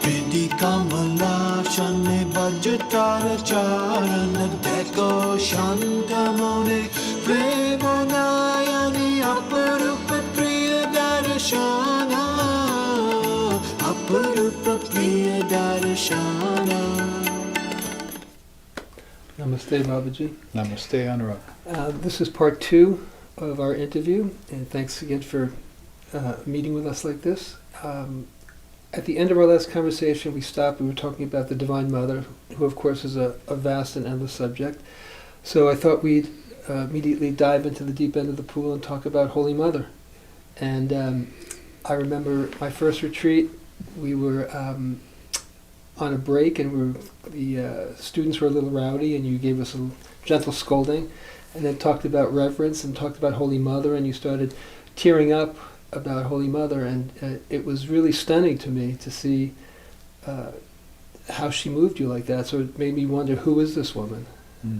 Kriti Kamala Shane Bhajatara Charana Deko Shantamone Premonayani Aparupa Priya Darshana Aparupa Priya Darshana. Namaste, Babaji. Namaste, Anurag. This is part 2 of our interview, and thanks again for meeting with us like this. At the end of our last conversation, we stopped. We were talking about the Divine Mother, who, of course, is a vast and endless subject. So I thought we'd immediately dive into the deep end of the pool and talk about Holy Mother. And I remember my first retreat, we were on a break, and the students were a little rowdy, and you gave us a gentle scolding, and then talked about reverence and talked about Holy Mother, and you started tearing up about Holy Mother, and it was really stunning to me to see how she moved you like that. So it made me wonder, who is this woman,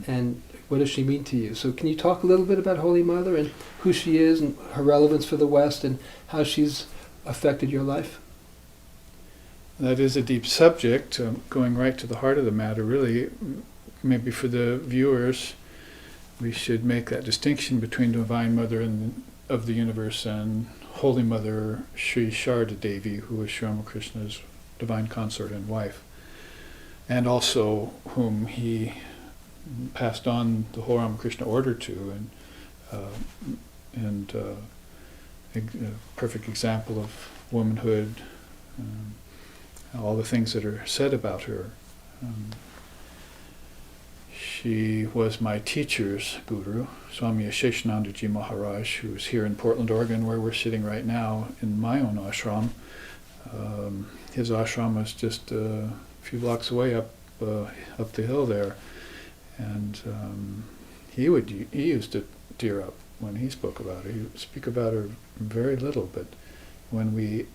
and what does she mean to you? So can you talk a little bit about Holy Mother and who she is and her relevance for the West and how she's affected your life? That is a deep subject, going right to the heart of the matter, really. Maybe for the viewers, we should make that distinction between Divine Mother of the Universe and Holy Mother Sri Sharda Devi, who was Sri Ramakrishna's divine consort and wife, and also whom he passed on the whole Ramakrishna order to, and a perfect example of womanhood, all the things that are said about her. She was my teacher's guru, Swami Aseshananda Ji Maharaj, who is here in Portland, Oregon, where we're sitting right now in my own ashram. His ashram was just a few blocks away up the hill there, and he used to tear up when he spoke about her. He would speak about her very little, but when we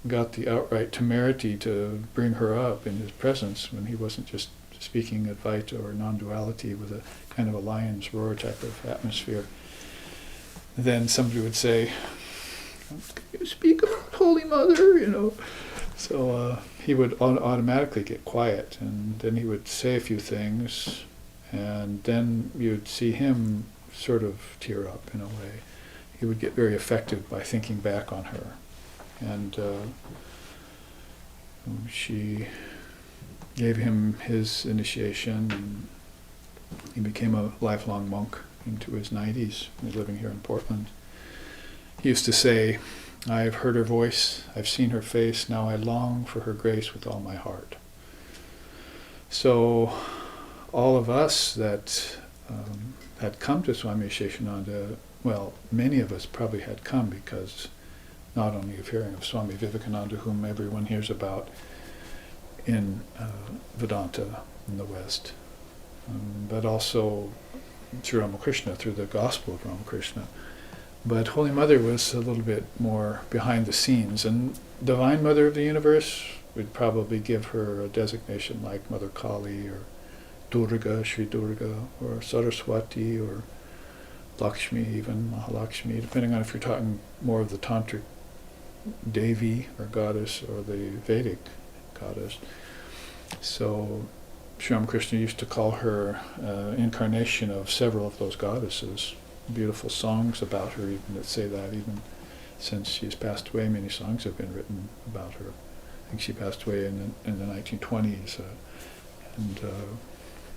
got the outright temerity to bring her up in his presence, when he wasn't just speaking Advaita or non-duality with a kind of a lion's roar type of atmosphere, then somebody would say, "Can you speak about Holy Mother?" So he would automatically get quiet, and then he would say a few things, and then you'd see him sort of tear up in a way. He would get very affected by thinking back on her. And she gave him his initiation, and he became a lifelong monk into his 90s. He was living here in Portland. He used to say, "I've heard her voice, I've seen her face, now I long for her grace with all my heart." So all of us that had come to Swami Aseshananda, well, many of us probably had come because not only of hearing of Swami Vivekananda, whom everyone hears about in Vedanta in the West, but also through Ramakrishna, through the Gospel of Ramakrishna. But Holy Mother was a little bit more behind the scenes, and Divine Mother of the Universe, we'd probably give her a designation like Mother Kali or Durga, Sri Durga, or Saraswati, or Lakshmi, even Mahalakshmi, depending on if you're talking more of the Tantric Devi or goddess or the Vedic goddess. So Sri Ramakrishna used to call her incarnation of several of those goddesses. Beautiful songs about her even that say that, even since she's passed away, many songs have been written about her. I think she passed away in the 1920s, and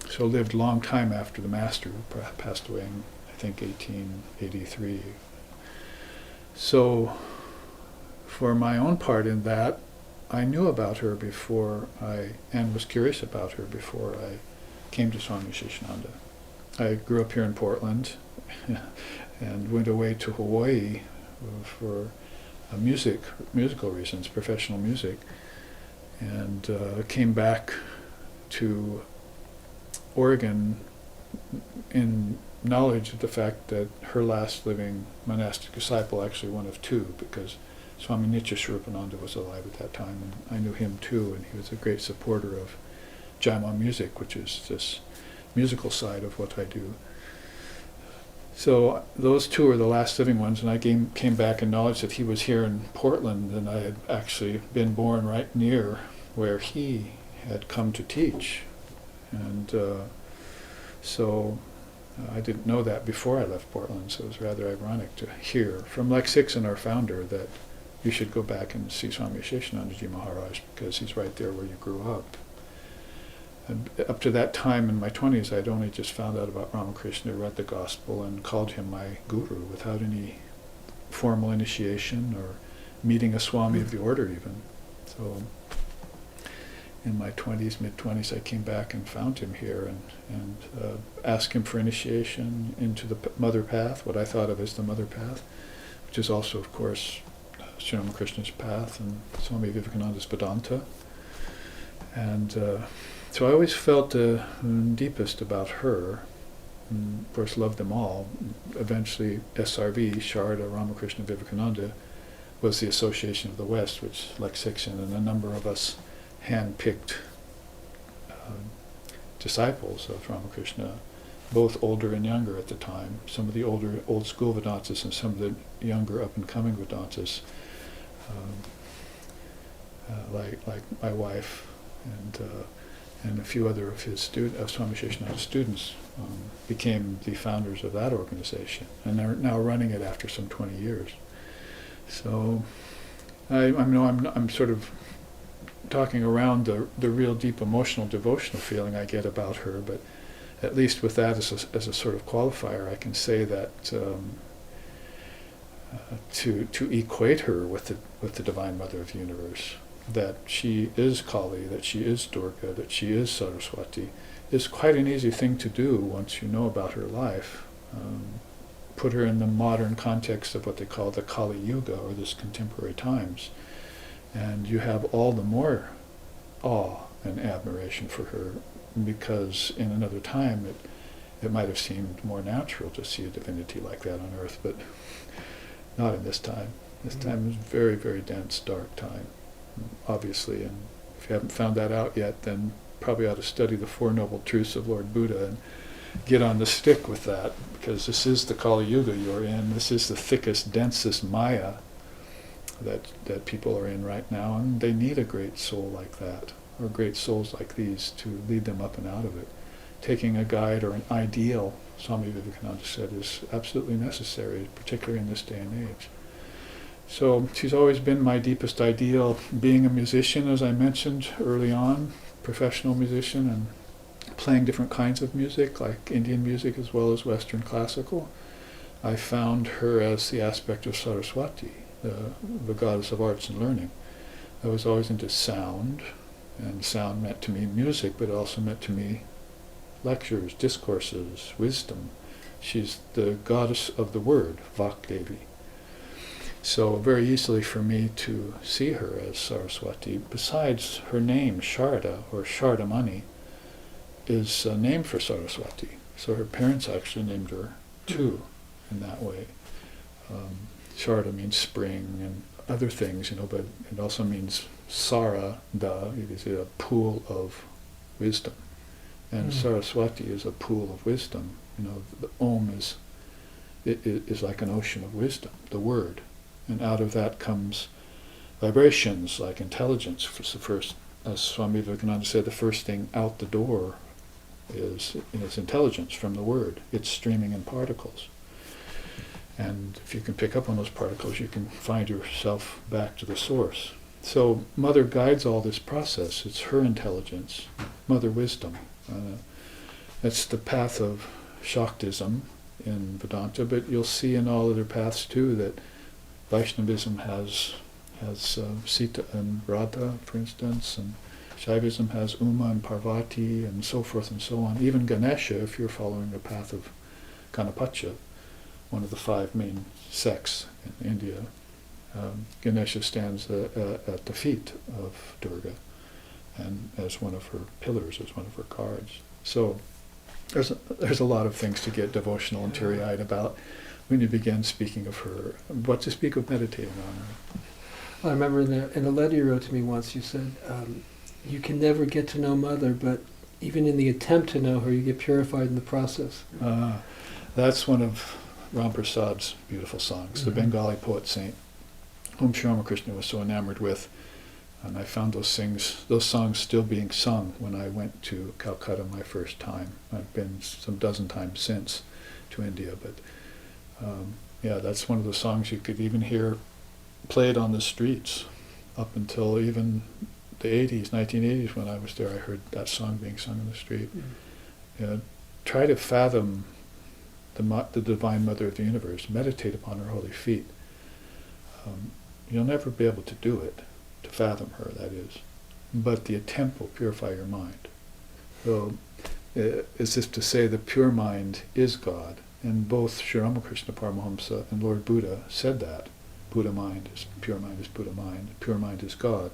so lived a long time after the Master, who passed away in, I think, 1883. So for my own part in that, I knew about her and was curious about her before I came to Swami Aseshananda. I grew up here in Portland and went away to Hawaii for musical reasons, professional music, and came back to Oregon in knowledge of the fact that her last living monastic disciple, actually one of two, because Swami Nityaswarupananda was alive at that time, and I knew him too, and he was a great supporter of Jaima music, which is this musical side of what I do. So those two are the last living ones, and I came back and knowledge that he was here in Portland, and I had actually been born right near where he had come to teach. And so I didn't know that before I left Portland, so it was rather ironic to hear from Lex Hixon, our founder, that you should go back and see Swami Aseshananda Maharaj because he's right there where you grew up. And up to that time in my 20s, I'd only just found out about Ramakrishna, read the gospel, and called him my guru without any formal initiation or meeting a Swami of the order even. So in my 20s, mid-20s, I came back and found him here and asked him for initiation into the mother path, what I thought of as the mother path, which is also, of course, Sri Ramakrishna's path and Swami Vivekananda's Vedanta. And so I always felt deepest about her. And of course, loved them all. Eventually, SRV, Sharda, Ramakrishna, Vivekananda, was the Association of the West, which Lex Hixon and a number of us hand-picked disciples of Ramakrishna, both older and younger at the time. Some of the older, old-school Vedantas and some of the younger, up-and-coming Vedantas, like my wife and a few other of his Swami Aseshananda's students became the founders of that organization, and they're now running it after some 20 years. So I know I'm sort of talking around the real deep emotional devotional feeling I get about her, but at least with that as a sort of qualifier, I can say that to equate her with the Divine Mother of the Universe, that she is Kali, that she is Durga, that she is Saraswati, is quite an easy thing to do once you know about her life. Put her in the modern context of what they call the Kali Yuga, or this contemporary times, and you have all the more awe and admiration for her, because in another time it might have seemed more natural to see a divinity like that on earth, but not in this time. This time is very, very dense, dark time, obviously, and if you haven't found that out yet, then probably ought to study the Four Noble Truths of Lord Buddha and get on the stick with that, because this is the Kali Yuga you're in. This is the thickest, densest Maya that people are in right now, and they need a great soul like that, or great souls like these, to lead them up and out of it. Taking a guide or an ideal, Swami Vivekananda said, is absolutely necessary, particularly in this day and age. So she's always been my deepest ideal. Being a musician, as I mentioned early on, professional musician, and playing different kinds of music, like Indian music as well as Western classical, I found her as the aspect of Saraswati, the goddess of arts and learning. I was always into sound, and sound meant to me music, but it also meant to me lectures, discourses, wisdom. She's the goddess of the word, Vak Devi. So very easily for me to see her as Saraswati. Besides, her name, Sharda, or Shardamani, is a name for Saraswati. So her parents actually named her too, in that way. Sharda means spring and other things, but it also means Sara, it is a pool of wisdom. And Saraswati is a pool of wisdom. The Om is like an ocean of wisdom, the word. And out of that comes vibrations like intelligence. The first, as Swami Vivekananda said, the first thing out the door is intelligence from the word. It's streaming in particles. And if you can pick up on those particles, you can find yourself back to the source. So Mother guides all this process. It's her intelligence, Mother wisdom. That's the path of Shaktism in Vedanta, but you'll see in all other paths too that Vaishnavism has Sita and Radha, for instance, and Shaivism has Uma and Parvati, and so forth and so on. Even Ganesha, if you're following the path of Ganapacha, one of the 5 main sects in India, Ganesha stands at the feet of Durga, and as one of her pillars, as one of her guards. So there's a lot of things to get devotional and teary-eyed about when you begin speaking of her. What to speak of meditating on her? I remember in a letter you wrote to me once, you said, you can never get to know Mother, but even in the attempt to know her, you get purified in the process. That's one of Ram Prasad's beautiful songs, the Mhm. Bengali poet saint, whom Sri Ramakrishna was so enamored with. And I found those songs still being sung when I went to Calcutta my first time. I've been some dozen times since to India, but yeah, that's one of the songs you could even hear played on the streets up until even the 80s, 1980s when I was there. I heard that song being sung in the street. Try to fathom the Divine Mother of the Universe. Meditate upon her holy feet. You'll never be able to do it, to fathom her, that is. But the attempt will purify your mind. So, as if to say the pure mind is God. And both Sri Ramakrishna Paramahamsa and Lord Buddha said that. Pure mind is Buddha mind, pure mind is God,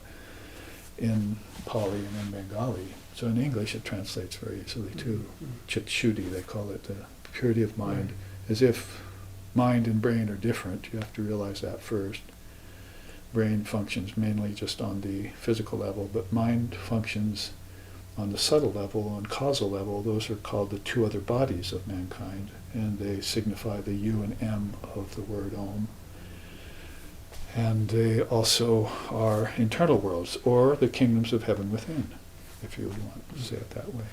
in Pali and in Bengali. So in English it translates very easily too. Chit Shuddhi, they call it, the purity of mind. As if mind and brain are different, you have to realize that first. Brain functions mainly just on the physical level, but mind functions on the subtle level, on causal level. Those are called the two other bodies of mankind, and they signify the U and M of the word Om. And they also are internal worlds, or the kingdoms of heaven within, if you would want to say it that way.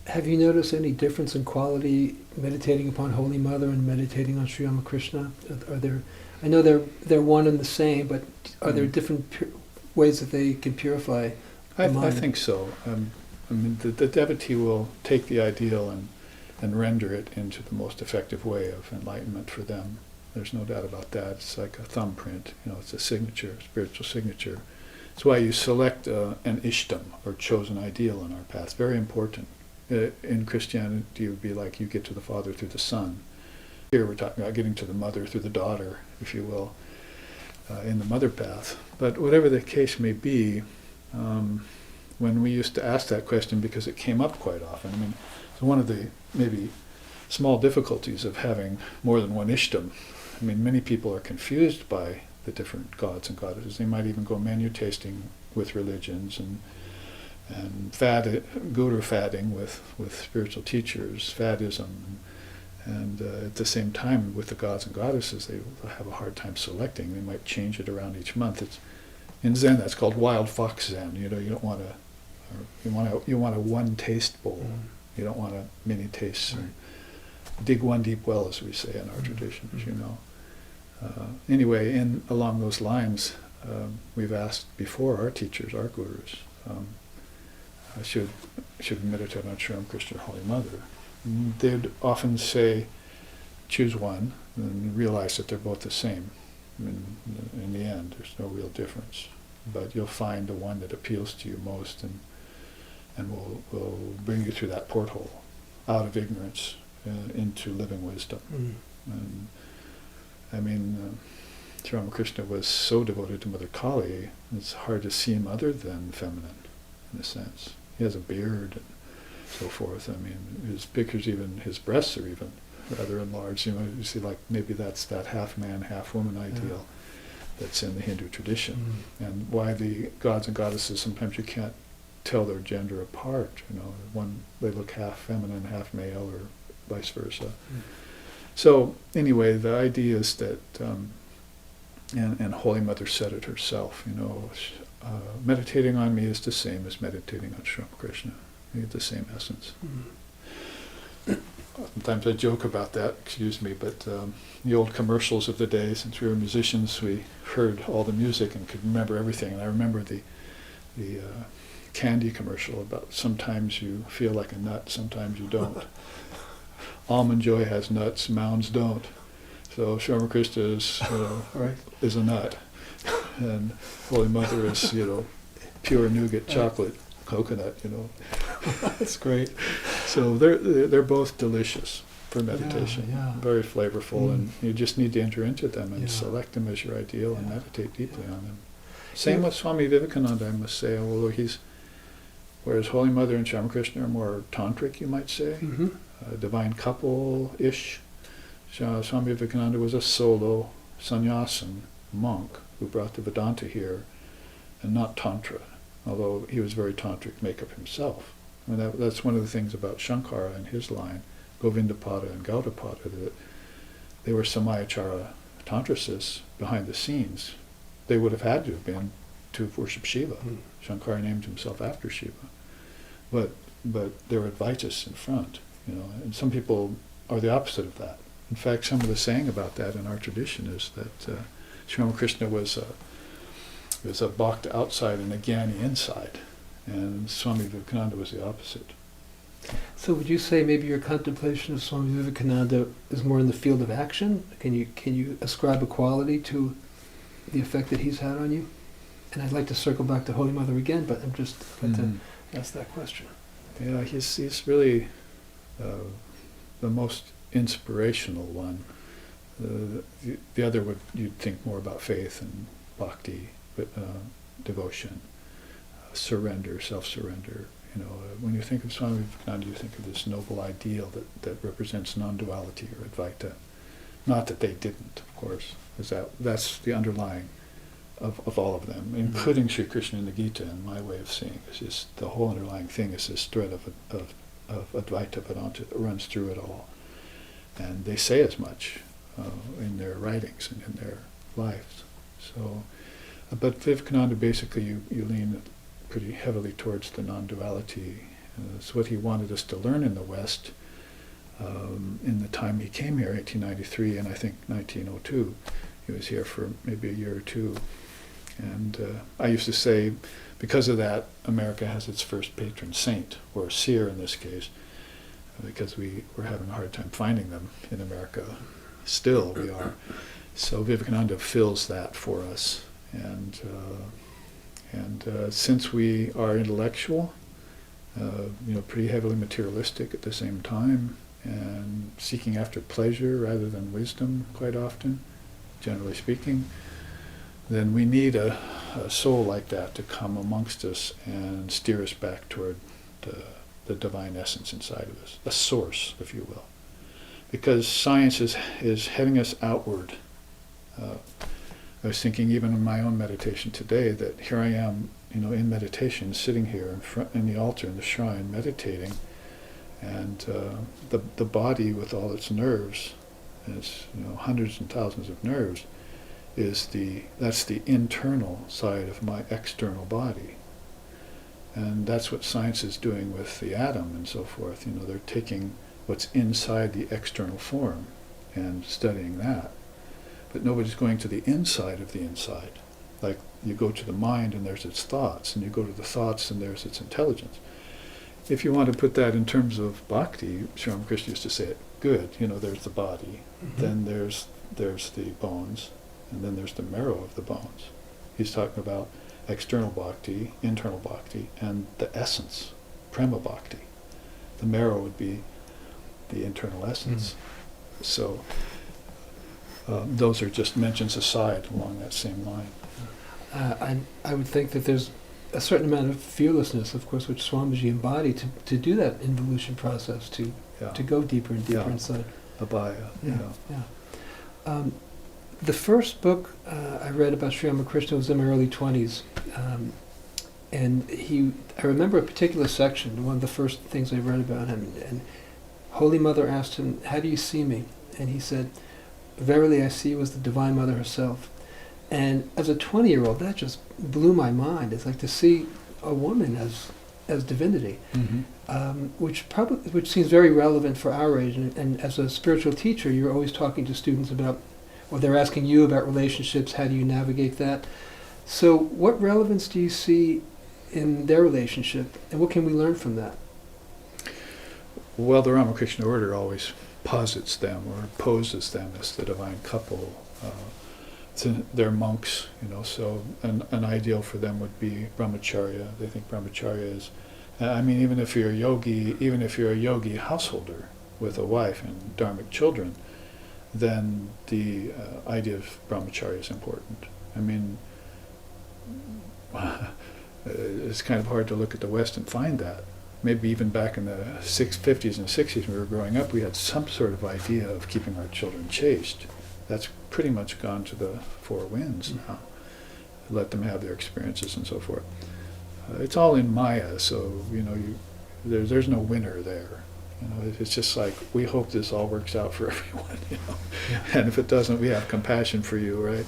Have you noticed any difference in quality meditating upon Holy Mother and meditating on Sri Ramakrishna? Are there? I know they're one and the same, but are there different ways that they can purify the mind? I think so. I mean, the devotee will take the ideal and render it into the most effective way of enlightenment for them. There's no doubt about that. It's like a thumbprint. It's a signature, a spiritual signature. That's why you select an ishtam, or chosen ideal in our path. Very important. In Christianity, it would be like you get to the Father through the Son. Here we're talking about getting to the Mother through the daughter, if you will, in the mother path. But whatever the case may be, when we used to ask that question, because it came up quite often, I mean, it's one of the maybe small difficulties of having more than one ishtam. I mean, many people are confused by the different gods and goddesses. They might even go menu tasting with religions and guru fadding with spiritual teachers, faddism, and at the same time with the gods and goddesses, they have a hard time selecting. They might change it around each month. In Zen, that's called wild fox Zen. You don't want to. You want a one taste bowl. You don't want a many tastes. Right. Dig one deep well, as we say in our traditions. Anyway, along those lines, we've asked before our teachers, our gurus, should meditate on Sri Ramakrishna, Holy Mother. They'd often say, choose one, and realize that they're both the same. In the end, there's no real difference. But you'll find the one that appeals to you most and will bring you through that porthole, out of ignorance into living wisdom. And I mean, Sri Ramakrishna was so devoted to Mother Kali, it's hard to see him other than feminine, in a sense. He has a beard and so forth. I mean, his pictures, even his breasts are even rather enlarged. You see, like maybe that's that half man, half woman ideal that's in the Hindu tradition. And why the gods and goddesses, sometimes you can't tell their gender apart. One, they look half feminine, half male, or vice versa. So anyway, the idea is that, and Holy Mother said it herself, meditating on me is the same as meditating on Sri Ramakrishna. You get the same essence. Sometimes I joke about that, excuse me, but the old commercials of the day, since we were musicians, we heard all the music and could remember everything. And I remember the candy commercial about sometimes you feel like a nut, sometimes you don't. Almond Joy has nuts, Mounds don't. So Sri Ramakrishna is a nut, and Holy Mother is pure nougat chocolate coconut. That's great. So they're both delicious for meditation, very flavorful, and you just need to enter into them and select them as your ideal and meditate deeply on them. Same with Swami Vivekananda, I must say, although whereas Holy Mother and Sri Ramakrishna are more tantric, you might say, divine couple-ish. Swami Vivekananda was a solo sannyasin monk who brought the Vedanta here, and not Tantra, although he was very tantric makeup himself. I mean, that's one of the things about Shankara and his line, Govindapada and Gaudapada, that they were Samayachara tantrasists behind the scenes. They would have had to have been to worship Shiva. Shankara named himself after Shiva. But there were Advaitists in front, and some people are the opposite of that. In fact, some of the saying about that in our tradition is that Sri Ramakrishna was a Bhakta outside and a Jnani inside, and Swami Vivekananda was the opposite. So would you say maybe your contemplation of Swami Vivekananda is more in the field of action? Can you ascribe a quality to the effect that he's had on you? And I'd like to circle back to Holy Mother again, but I'm just going to ask that question. Yeah, he's really the most inspirational one. The other you'd think more about faith and bhakti, devotion, surrender, self-surrender. When you think of Swami Vivekananda, you think of this noble ideal that represents non-duality or Advaita. Not that they didn't, of course, that's the underlying of all of them, including Sri Krishna in the Gita, in my way of seeing. It's just the whole underlying thing is this thread of Advaita Vedanta that runs through it all. And they say as much in their writings and in their lives. So, but Vivekananda, basically, you lean pretty heavily towards the non-duality. It's what he wanted us to learn in the West in the time he came here, 1893, and I think 1902. He was here for maybe a year or two. And I used to say, because of that, America has its first patron saint, or seer in this case, because we were having a hard time finding them in America. Still, we are. So Vivekananda fills that for us. And since we are intellectual, pretty heavily materialistic at the same time, and seeking after pleasure rather than wisdom quite often, generally speaking, then we need a soul like that to come amongst us and steer us back toward the divine essence inside of us, a source, if you will. Because science is heading us outward. I was thinking even in my own meditation today that here I am, in meditation, sitting here in the altar, in the shrine, meditating, and the body with all its nerves, its hundreds and thousands of nerves, that's the internal side of my external body. And that's what science is doing with the atom and so forth. They're taking what's inside the external form and studying that. But nobody's going to the inside of the inside. Like you go to the mind and there's its thoughts, and you go to the thoughts and there's its intelligence. If you want to put that in terms of bhakti, Sri Ramakrishna used to say it good, there's the body, then there's the bones, and then there's the marrow of the bones. He's talking about external bhakti, internal bhakti, and the essence, prema bhakti. The marrow would be the internal essence. So those are just mentions aside along that same line. I would think that there's a certain amount of fearlessness, of course, which Swamiji embodied to do that involution process, to go deeper and deeper inside. Abhaya. The first book I read about Sri Ramakrishna was in my early 20s. And I remember a particular section, one of the first things I read about him, and Holy Mother asked him, "How do you see me?" And he said, "Verily I see you as the Divine Mother herself." And as a 20-year-old, that just blew my mind. It's like to see a woman as divinity, which seems very relevant for our age. And as a spiritual teacher, you're always talking to students about, or they're asking you about relationships, how do you navigate that? So what relevance do you see in their relationship, and what can we learn from that? Well, the Ramakrishna order always posits them or poses them as the divine couple. They're monks, so an ideal for them would be brahmacharya. They think brahmacharya is, even if you're a yogi householder with a wife and dharmic children, then the idea of brahmacharya is important. It's kind of hard to look at the West and find that. Maybe even back in the 50s and 60s when we were growing up, we had some sort of idea of keeping our children chaste. That's pretty much gone to the four winds now. Let them have their experiences and so forth. It's all in Maya, so there's no winner there. It's just like, we hope this all works out for everyone, Yeah. And if it doesn't, we have compassion for you, right?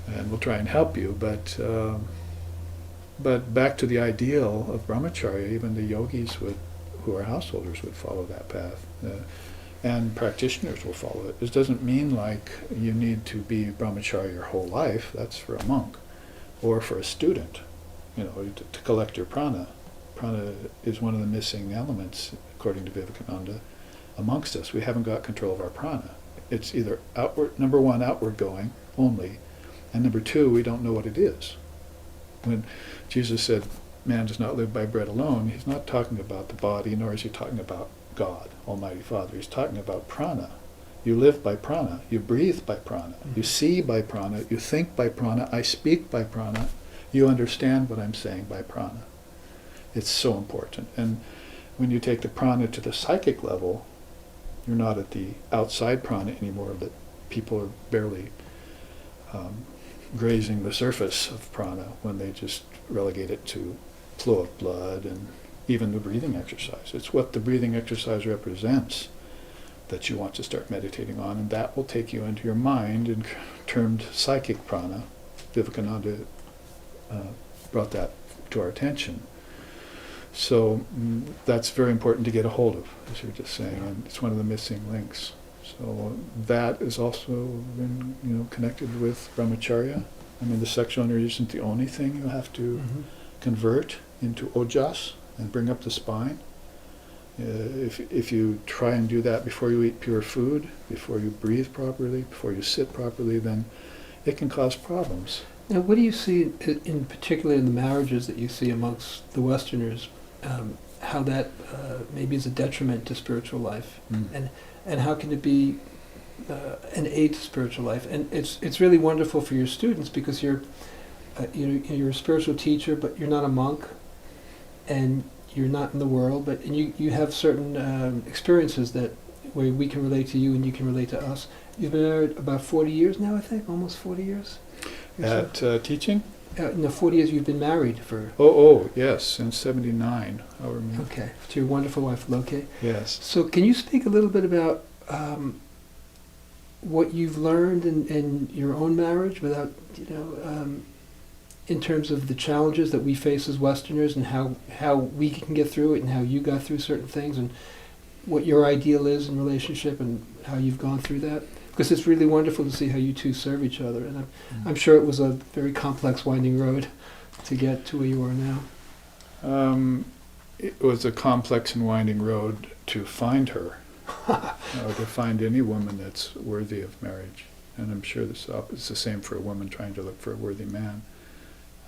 And we'll try and help you. But back to the ideal of brahmacharya, even the yogis who are householders would follow that path. And practitioners will follow it. This doesn't mean like you need to be brahmacharya your whole life. That's for a monk or for a student, to collect your prana. Prana is one of the missing elements, according to Vivekananda, amongst us. We haven't got control of our prana. It's either outward, number one, outward going only, and number two, we don't know what it is. When Jesus said, man does not live by bread alone, he's not talking about the body, nor is he talking about God, Almighty Father. He's talking about prana. You live by prana. You breathe by prana. You see by prana. You think by prana. I speak by prana. You understand what I'm saying by prana. It's so important. And when you take the prana to the psychic level, you're not at the outside prana anymore, that people are barely grazing the surface of prana when they just relegate it to flow of blood and even the breathing exercise. It's what the breathing exercise represents that you want to start meditating on, and that will take you into your mind, and termed psychic prana. Vivekananda brought that to our attention. So that's very important to get a hold of, as you're just saying, and it's one of the missing links. So that is also been, connected with brahmacharya. I mean, the sexual energy isn't the only thing you have to convert into ojas and bring up the spine. If you try and do that before you eat pure food, before you breathe properly, before you sit properly, then it can cause problems. Now, what do you see in particular in the marriages that you see amongst the Westerners, how that maybe is a detriment to spiritual life, and how can it be an aid to spiritual life? And it's really wonderful for your students because you're a spiritual teacher, but you're not a monk, and you're not in the world, but you have certain experiences that where we can relate to you and you can relate to us. You've been married about 40 years now, I think, almost 40 years. At teaching? No, 40 years you've been married for. Oh, yes, since 79. Okay, to your wonderful wife, Loke. Yes. So can you speak a little bit about what you've learned in your own marriage, without, in terms of the challenges that we face as Westerners, and how we can get through it, and how you got through certain things, and what your ideal is in relationship, and how you've gone through that? Because it's really wonderful to see how you two serve each other, and I'm sure it was a very complex, winding road to get to where you are now. It was a complex and winding road to find her, to find any woman that's worthy of marriage. And I'm sure it's the same for a woman trying to look for a worthy man.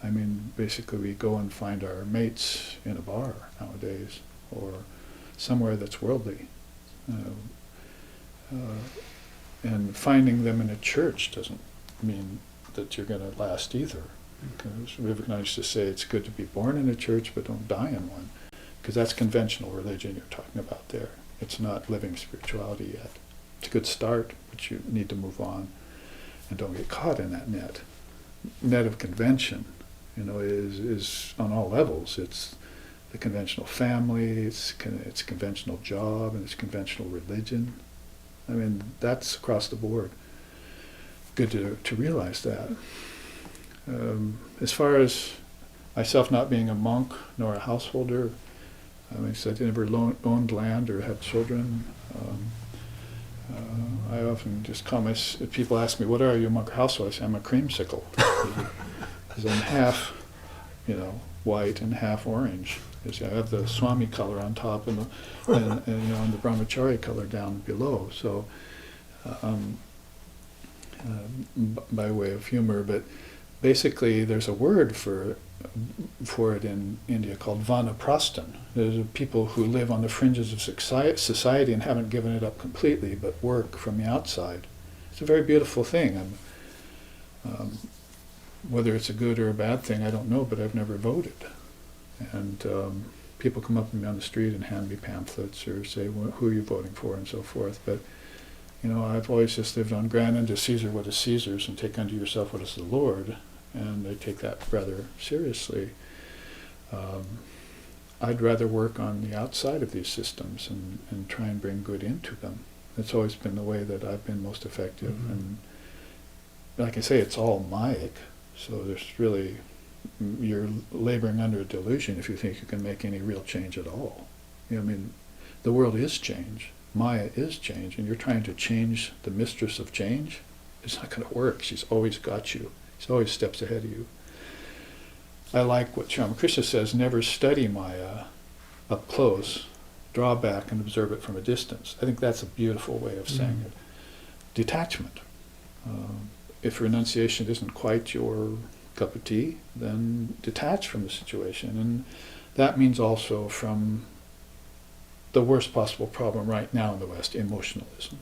I mean, basically we go and find our mates in a bar nowadays, or somewhere that's worldly. And finding them in a church doesn't mean that you're going to last either. Because Vivekananda used to say it's good to be born in a church, but don't die in one. Because that's conventional religion you're talking about there. It's not living spirituality yet. It's a good start, but you need to move on and don't get caught in that net of convention. Is on all levels. It's the conventional family, it's conventional job, and it's conventional religion. I mean, that's across the board. Good to realize that. As far as myself not being a monk nor a householder, I never owned land or had children. I often just if people ask me, what are you, a monk or housewife? I say, I'm a creamsicle. Because I'm half, white and half orange. I have the Swami color on top and the brahmachari color down below. So, by way of humor, but basically there's a word for it in India called vanaprasthan. There's people who live on the fringes of society and haven't given it up completely, but work from the outside. It's a very beautiful thing. Whether it's a good or a bad thing, I don't know, but I've never voted. And people come up to me on the street and hand me pamphlets or say, who are you voting for, and so forth. But, I've always just lived on grant unto Caesar what is Caesar's, and take unto yourself what is the Lord. And I take that rather seriously. I'd rather work on the outside of these systems and try and bring good into them. It's always been the way that I've been most effective. Mm-hmm. And like I say, it's all Mayic, so there's really, you're laboring under a delusion if you think you can make any real change at all. You know, I mean, the world is change. Maya is change, and you're trying to change the mistress of change. It's not going to work. She's always got you. She's always steps ahead of you. I like what Ramakrishna says, never study Maya up close, draw back and observe it from a distance. I think that's a beautiful way of saying it. Detachment. If renunciation isn't quite your cup of tea, then detach from the situation. And that means also from the worst possible problem right now in the West, emotionalism.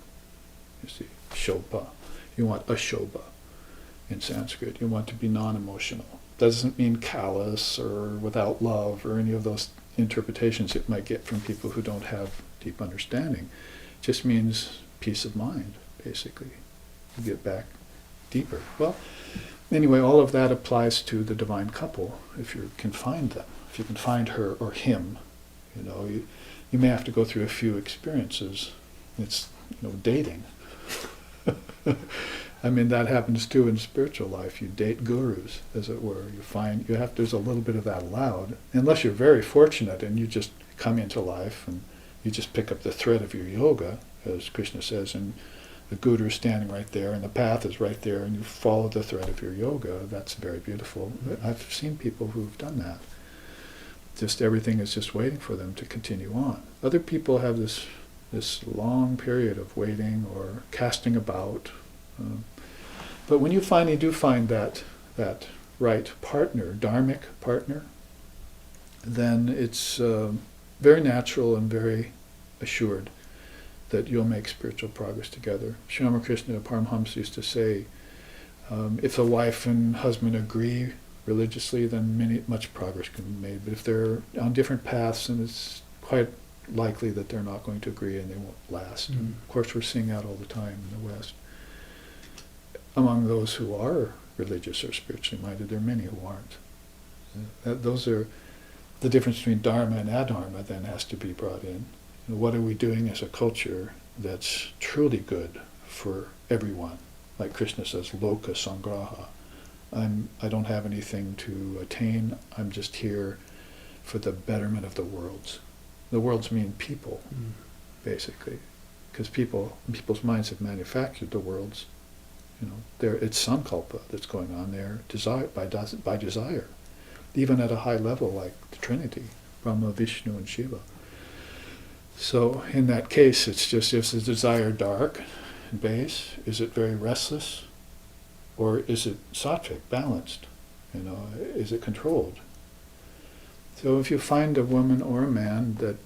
You see, shobha. You want ashobha in Sanskrit. You want to be non-emotional. Doesn't mean callous or without love or any of those interpretations it might get from people who don't have deep understanding. It just means peace of mind, basically. You get back deeper. Well, anyway, all of that applies to the divine couple, if you can find them. If you can find her or him, you know, you may have to go through a few experiences. It's, you know, dating. I mean, that happens too in spiritual life. You date gurus, as it were. You find there's a little bit of that allowed, unless you're very fortunate and you just come into life and you just pick up the thread of your yoga, as Krishna says, and the guru is standing right there and the path is right there and you follow the thread of your yoga. That's very beautiful. I've seen people who've done that. Just everything is just waiting for them to continue on. Other people have this long period of waiting or casting about. But when you finally do find that right partner, dharmic partner, then it's very natural and very assured that you'll make spiritual progress together. Sri Ramakrishna Paramhamsa used to say, if the wife and husband agree religiously, then much progress can be made. But if they're on different paths, then it's quite likely that they're not going to agree and they won't last. Mm-hmm. And of course, we're seeing that all the time in the West. Among those who are religious or spiritually minded, there are many who aren't. Those are the difference between dharma and adharma. Then has to be brought in. And what are we doing as a culture that's truly good for everyone? Like Krishna says, loka sangraha. I don't have anything to attain. I'm just here for the betterment of the worlds. The worlds mean people, basically, because people's minds have manufactured the worlds. You know, it's sankalpa that's going on there, by desire, even at a high level like the Trinity, Brahma, Vishnu, and Shiva. So in that case, it's just, is the desire dark and base? Is it very restless? Or is it sattvic, balanced? You know, is it controlled? So if you find a woman or a man that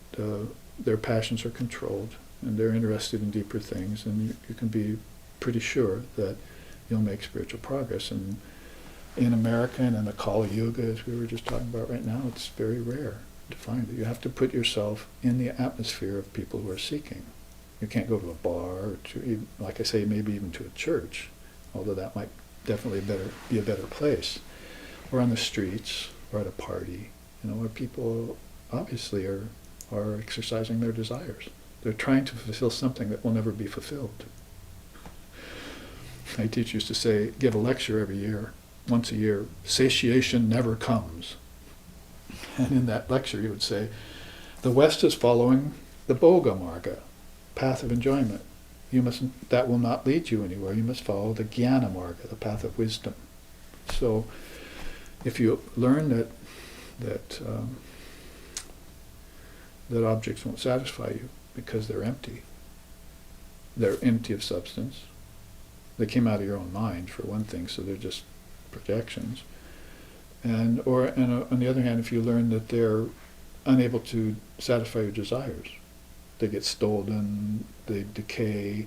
their passions are controlled and they're interested in deeper things, then you can be pretty sure that you'll make spiritual progress. And in America and in the Kali Yuga, as we were just talking about right now, it's very rare to find it. You have to put yourself in the atmosphere of people who are seeking. You can't go to a bar, or to, like I say, maybe even to a church, although that might definitely be a better place, or on the streets, or at a party, you know, where people obviously are exercising their desires. They're trying to fulfill something that will never be fulfilled. My teacher used to say, give a lecture every year, once a year, satiation never comes. And in that lecture he would say, the West is following the Bhoga Marga, path of enjoyment. That will not lead you anywhere. You must follow the Jnana Marga, the path of wisdom. So if you learn that objects won't satisfy you because they're empty of substance. They came out of your own mind, for one thing, so they're just projections. And on the other hand, if you learn that they're unable to satisfy your desires, they get stolen, they decay,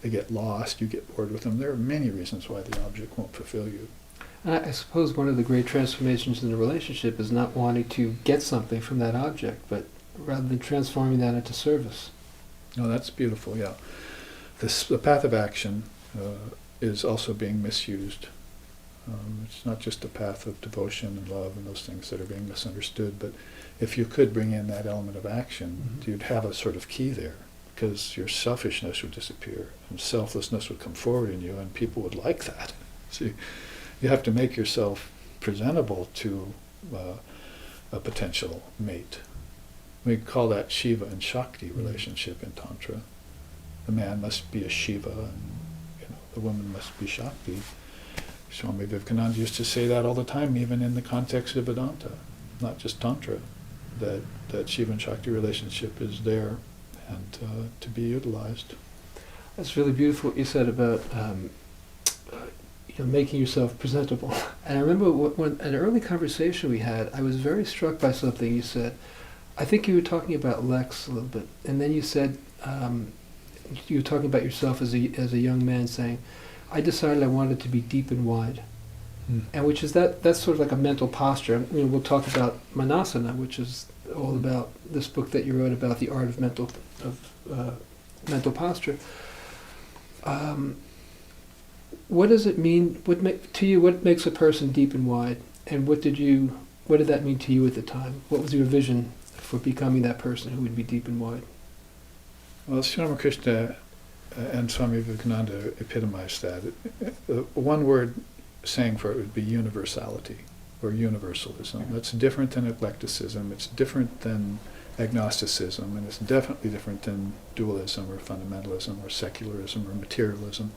they get lost, you get bored with them. There are many reasons why the object won't fulfill you. I suppose one of the great transformations in the relationship is not wanting to get something from that object, but rather than transforming that into service. No, that's beautiful, yeah. The path of action is also being misused. It's not just a path of devotion and love and those things that are being misunderstood, but if you could bring in that element of action, Mm-hmm. you'd have a sort of key there, because your selfishness would disappear and selflessness would come forward in you, and people would like that. See, you have to make yourself presentable to a potential mate. We call that Shiva and Shakti relationship in Tantra. The man must be a Shiva, and the woman must be Shakti. Swami Vivekananda used to say that all the time, even in the context of Vedanta, not just Tantra, that Shiva and Shakti relationship is there and to be utilized. That's really beautiful what you said about making yourself presentable. And I remember when an early conversation we had, I was very struck by something you said. I think you were talking about Lex a little bit, and then you said you were talking about yourself as a young man, saying, "I decided I wanted to be deep and wide," and which is that's sort of like a mental posture. We'll talk about Manasana, which is all about this book that you wrote about the art of mental posture. What does it mean? To you, what makes a person deep and wide? And what did that mean to you at the time? What was your vision for becoming that person who would be deep and wide? Well, Sri Ramakrishna and Swami Vivekananda epitomized that. One word saying for it would be universality or universalism. That's different than eclecticism. It's different than agnosticism, and it's definitely different than dualism or fundamentalism or secularism or materialism.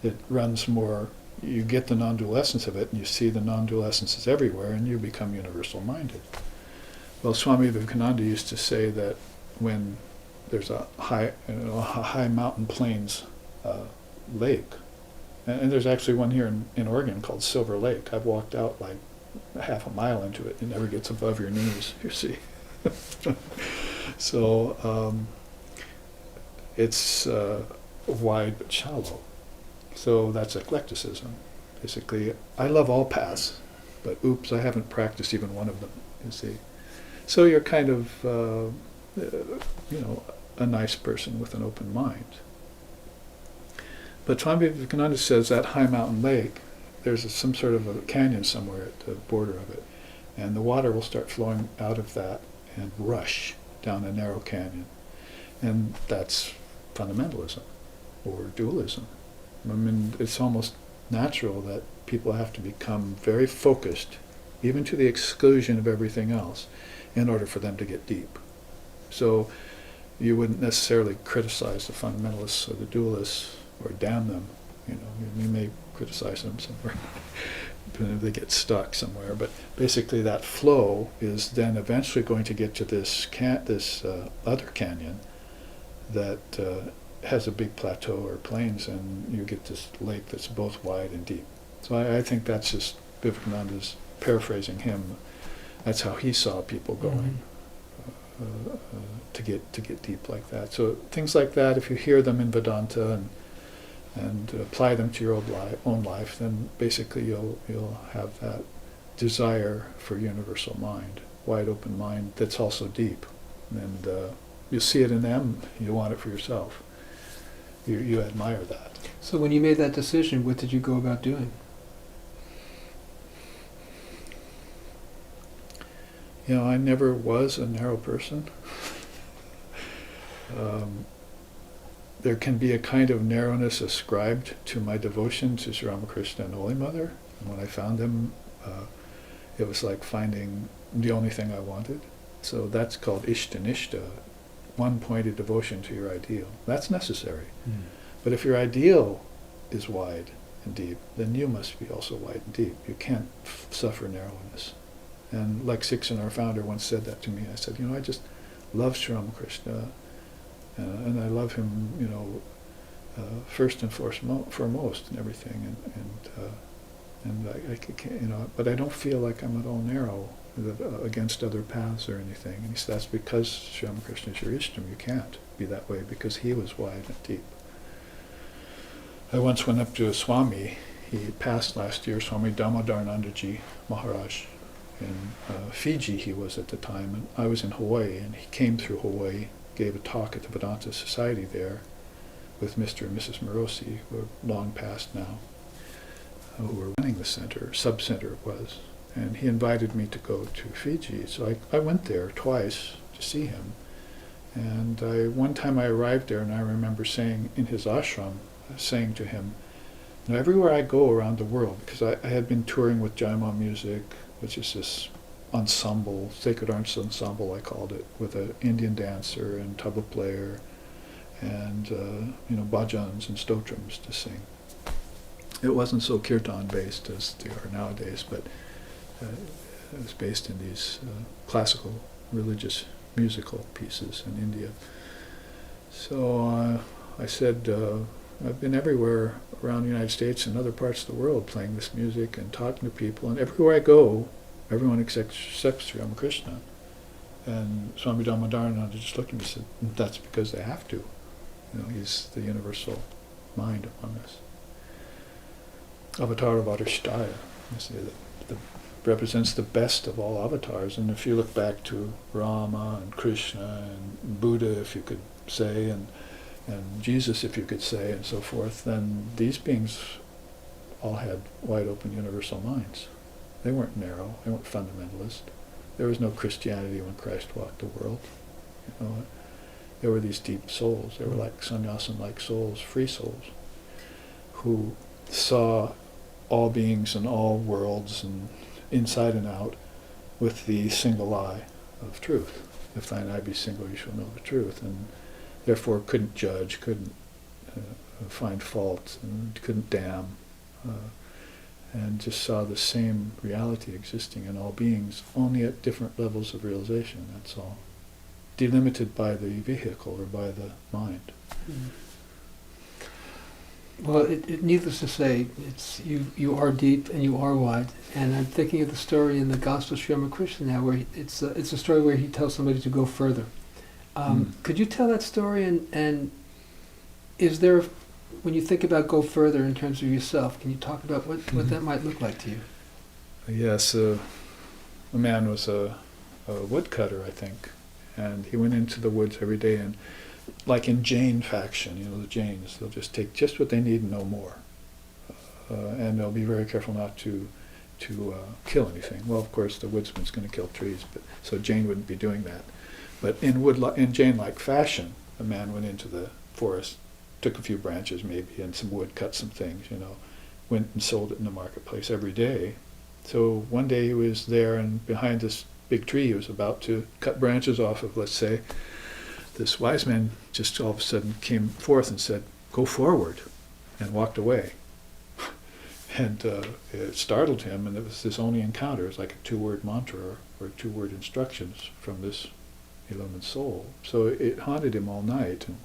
It runs more, you get the non-dual essence of it, and you see the non-dual essences everywhere, and you become universal-minded. Well, Swami Vivekananda used to say that when there's a high mountain plains lake, and there's actually one here in Oregon called Silver Lake. I've walked out like half a mile into it. It never gets above your knees, you see. So it's wide but shallow. So that's eclecticism. Basically, I love all paths, but oops, I haven't practiced even one of them, you see. So you're kind of, a nice person with an open mind. But Swami Vivekananda says that high mountain lake, there's some sort of a canyon somewhere at the border of it, and the water will start flowing out of that and rush down a narrow canyon. And that's fundamentalism or dualism. I mean, it's almost natural that people have to become very focused, even to the exclusion of everything else, in order for them to get deep. So you wouldn't necessarily criticize the fundamentalists or the dualists or damn them. You may criticize them somewhere. They get stuck somewhere. But basically that flow is then eventually going to get to this other canyon that has a big plateau or plains, and you get this lake that's both wide and deep. So I think that's just Vivekananda's paraphrasing him. That's how he saw people going to get deep like that. So things like that, if you hear them in Vedanta and apply them to your own life, then basically you'll have that desire for universal mind, wide open mind that's also deep, and you'll see it in them. You want it for yourself. You admire that. So when you made that decision, what did you go about doing? I never was a narrow person. There can be a kind of narrowness ascribed to my devotion to Sri Ramakrishna and Holy Mother. And when I found them, it was like finding the only thing I wanted. So that's called ishtanishta, one-pointed devotion to your ideal. That's necessary. But if your ideal is wide and deep, then you must be also wide and deep. You can't suffer narrowness. And Lex Sixon, our founder, once said that to me. I said, I just love Sri Ramakrishna, and I love him, first and foremost and everything. And I can't, but I don't feel like I'm at all narrow against other paths or anything. And he said, that's because Sri Ramakrishna is your Ishtam. You can't be that way because he was wide and deep. I once went up to a Swami. He passed last year, Swami Damodaranandaji Maharaj. In Fiji he was at the time, and I was in Hawaii, and he came through Hawaii, gave a talk at the Vedanta Society there with Mr. and Mrs. Morosi, who are long past now. who were running the center, sub-center it was, and he invited me to go to Fiji. So I went there twice to see him. And one time I arrived there, and I remember saying in his ashram, saying to him, "Now everywhere I go around the world," because I had been touring with Jaima Music, which is this ensemble, sacred arts ensemble I called it, with an Indian dancer and tabla player, and bhajans and stotrams to sing. It wasn't so kirtan based as they are nowadays, but it was based in these classical religious musical pieces in India. So I said, I've been everywhere around the United States and other parts of the world playing this music and talking to people, and everywhere I go, everyone accepts Ramakrishna. And Swami Damodarananda just looked at me and said, "That's because they have to. He's the universal mind among us." Avatar of Adhishtaya, you see, that represents the best of all avatars. And if you look back to Rama and Krishna and Buddha, if you could say, and Jesus, if you could say, and so forth, then these beings all had wide open universal minds. They weren't narrow, they weren't fundamentalist. There was no Christianity when Christ walked the world. There were these deep souls. They were like sannyasin-like souls, free souls, who saw all beings and all worlds and inside and out with the single eye of truth. If thine eye be single, you shall know the truth. And therefore couldn't judge, couldn't find fault, and couldn't damn, and just saw the same reality existing in all beings, only at different levels of realization, that's all. Delimited by the vehicle or by the mind. Well, needless to say, it's you are deep and you are wide. And I'm thinking of the story in the Gospel of Sri Ramakrishna now, where it's a story where he tells somebody to go further. Could you tell that story? And is there, when you think about go further in terms of yourself, can you talk about what that might look like to you? Yes, a man was a woodcutter, I think, and he went into the woods every day, and like in Jain faction, the Jains, they'll just take just what they need and no more, and they'll be very careful not to kill anything. Well, of course, the woodsman's going to kill trees, but so Jain wouldn't be doing that. But in Jain-like fashion, a man went into the forest, took a few branches maybe and some wood, cut some things, went and sold it in the marketplace every day. So one day he was there, and behind this big tree he was about to cut branches off of, let's say, this wise man just all of a sudden came forth and said, "Go forward," and walked away. And it startled him, and it was this only encounter. It was like a 2-word mantra or 2-word instructions from this illumined soul. So it haunted him all night. And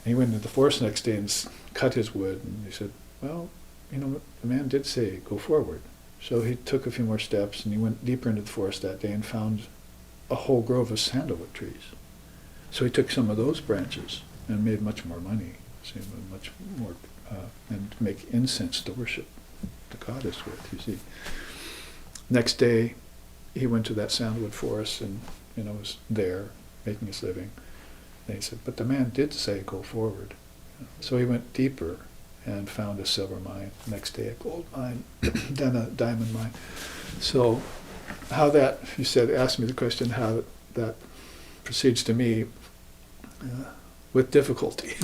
he went into the forest the next day and cut his wood, and he said, "Well, the man did say, go forward." So he took a few more steps, and he went deeper into the forest that day and found a whole grove of sandalwood trees. So he took some of those branches and made much more money, much more, and to make incense to worship the goddess with, you see. Next day, he went to that sandalwood forest and, was there making his living. Then he said, "But the man did say go forward." So he went deeper and found a silver mine. Next day, a gold mine, then a diamond mine. So how that, you said, asked me the question, how that proceeds to me with difficulty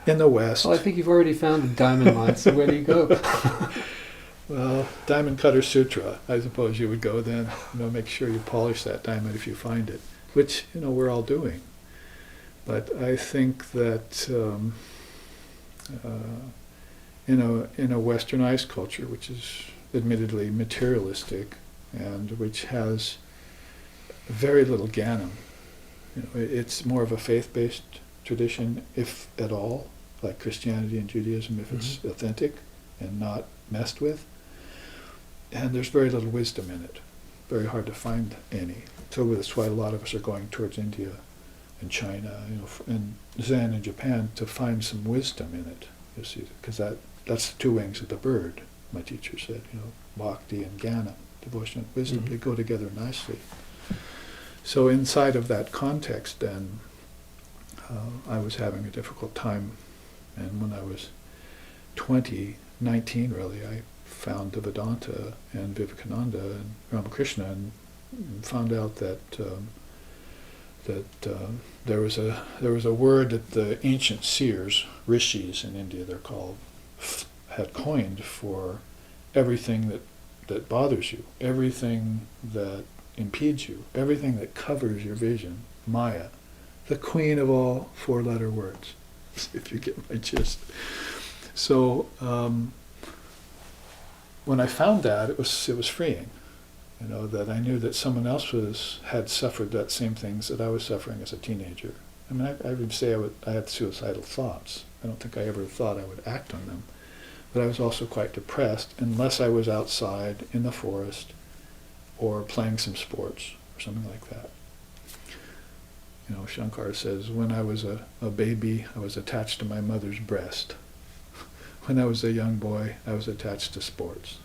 in the West. Well, I think you've already found the diamond mine, so where do you go? Well, Diamond Cutter Sutra, I suppose you would go then. Make sure you polish that diamond if you find it, which, we're all doing. But I think that in a westernized culture, which is admittedly materialistic and which has very little jnana, it's more of a faith-based tradition, if at all, like Christianity and Judaism, if it's authentic and not messed with. And there's very little wisdom in it. Very hard to find any. So that's why a lot of us are going towards India and China, and Zen and Japan to find some wisdom in it. You see, because that's the 2 wings of the bird. My teacher said, bhakti and jnana, devotion and wisdom, they go together nicely. So inside of that context, then, I was having a difficult time, and when I was 20, 19 really, I found the Vedanta and Vivekananda and Ramakrishna, and found out that there was a word that the ancient seers, rishis in India they're called, had coined for everything that bothers you, everything that impedes you, everything that covers your vision, Maya, the queen of all four-letter words, if you get my gist. So when I found that, it was freeing, that I knew that someone else had suffered that same things that I was suffering as a teenager. I mean, I would say I had suicidal thoughts. I don't think I ever thought I would act on them. But I was also quite depressed unless I was outside in the forest or playing some sports or something like that. Shankar says, when I was a baby, I was attached to my mother's breast. When I was a young boy, I was attached to sports.